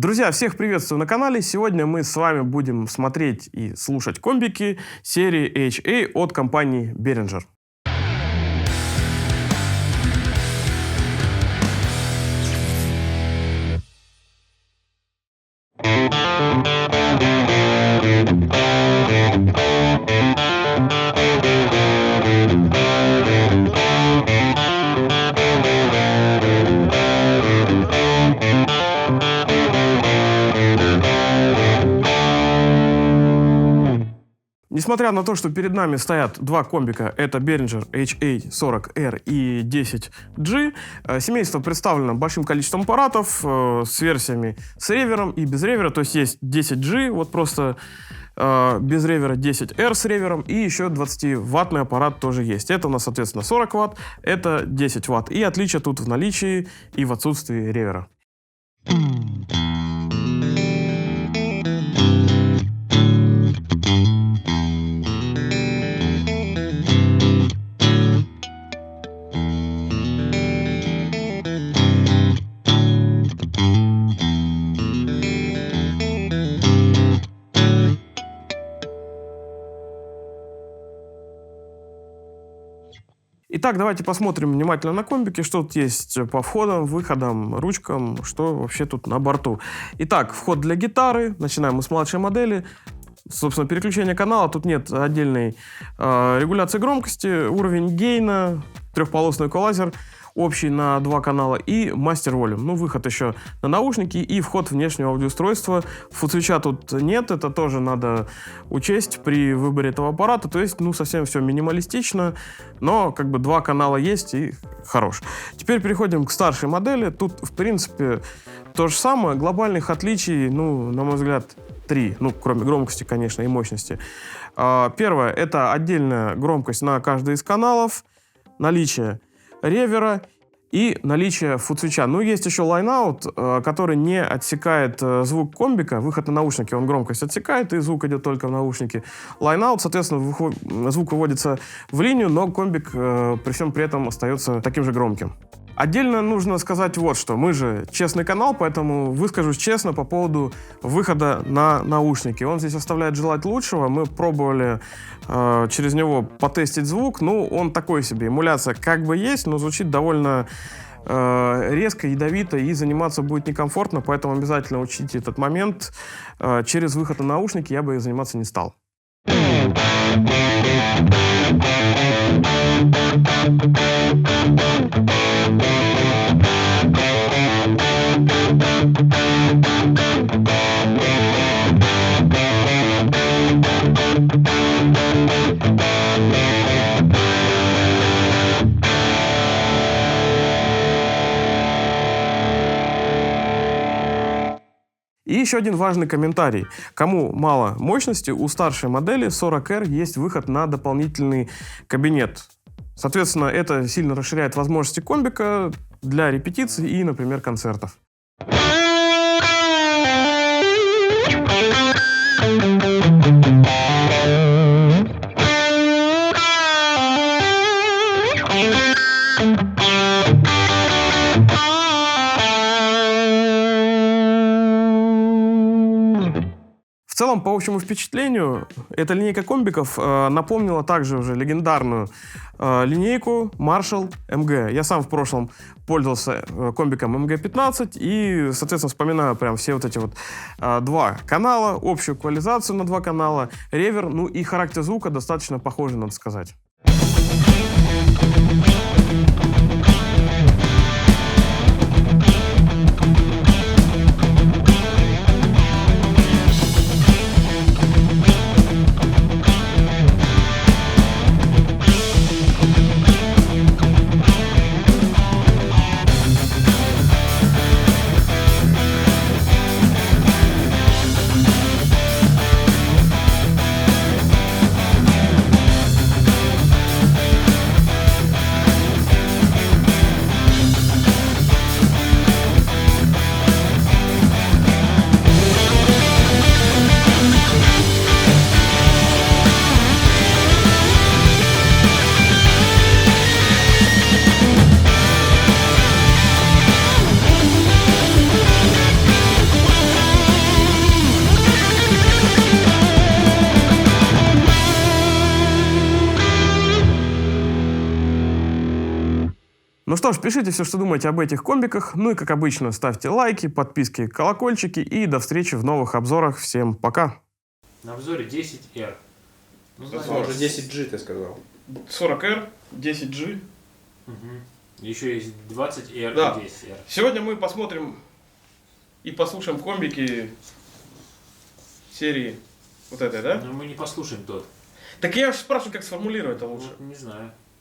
Друзья, всех приветствую на канале. Сегодня мы с вами будем смотреть и слушать комбики серии HA от компании Behringer. Несмотря на то, что перед нами стоят два комбика, это Behringer HA40R и 10G, семейство представлено большим количеством аппаратов с версиями с ревером и без ревера, то есть есть 10G, вот просто без ревера, 10R с ревером, и еще 20-ваттный аппарат тоже есть. Это у нас, соответственно, 40 Вт, это 10 Вт. И отличие тут в наличии и в отсутствии ревера. Итак, давайте посмотрим внимательно на комбики, что тут есть по входам, выходам, ручкам, что вообще тут на борту. Итак, вход для гитары. Начинаем мы с младшей модели. Собственно, переключение канала. Тут нет отдельной регуляции громкости, уровень гейна, трехполосный эквалайзер, общий на два канала и мастер волюм. Ну, выход еще на наушники и вход внешнего аудиоустройства. Фуд-свитча тут нет, это тоже надо учесть при выборе этого аппарата. То есть, ну, совсем все минималистично, но как бы два канала есть и хорош. Теперь переходим к старшей модели. Тут, в принципе, то же самое. Глобальных отличий, ну, на мой взгляд, три. Ну, кроме громкости, конечно, и мощности. Первое, это отдельная громкость на каждый из каналов, наличие ревера и наличие фуд-свитча. Ну, есть еще лайн-аут, который не отсекает звук комбика. Выход на наушники, он громкость отсекает, и звук идет только в наушники. Лайн-аут, соответственно, звук выводится в линию, но комбик при всем при этом остается таким же громким. Отдельно нужно сказать вот что. Мы же честный канал, поэтому выскажусь честно по поводу выхода на наушники. Он здесь оставляет желать лучшего. Мы пробовали через него потестить звук. Ну, он такой себе. Эмуляция как бы есть, но звучит довольно резко, ядовито, и заниматься будет некомфортно, поэтому обязательно учтите этот момент. Через выход на наушники я бы заниматься не стал. И еще один важный комментарий. Кому мало мощности, у старшей модели 40R есть выход на дополнительный кабинет. Соответственно, это сильно расширяет возможности комбика для репетиций и, например, концертов. В целом, по общему впечатлению, эта линейка комбиков напомнила также уже легендарную линейку Marshall MG. Я сам в прошлом пользовался комбиком MG15 и, соответственно, вспоминаю прям все вот эти вот два канала, общую эквализацию на два канала, ревер, ну и характер звука достаточно похожий, надо сказать. Ну что ж, пишите все, что думаете об этих комбиках. Ну и, как обычно, ставьте лайки, подписки, колокольчики. И до встречи в новых обзорах. Всем пока. На обзоре 10R. Ну, Это знаете, Уже 10G ты сказал. 40R, 10G. еще есть 20R Да. и 10R. Сегодня мы посмотрим и послушаем комбики серии вот этой, да? Но мы не послушаем тот. Так я же спрашиваю, как сформулировать это лучше. Вот, не знаю.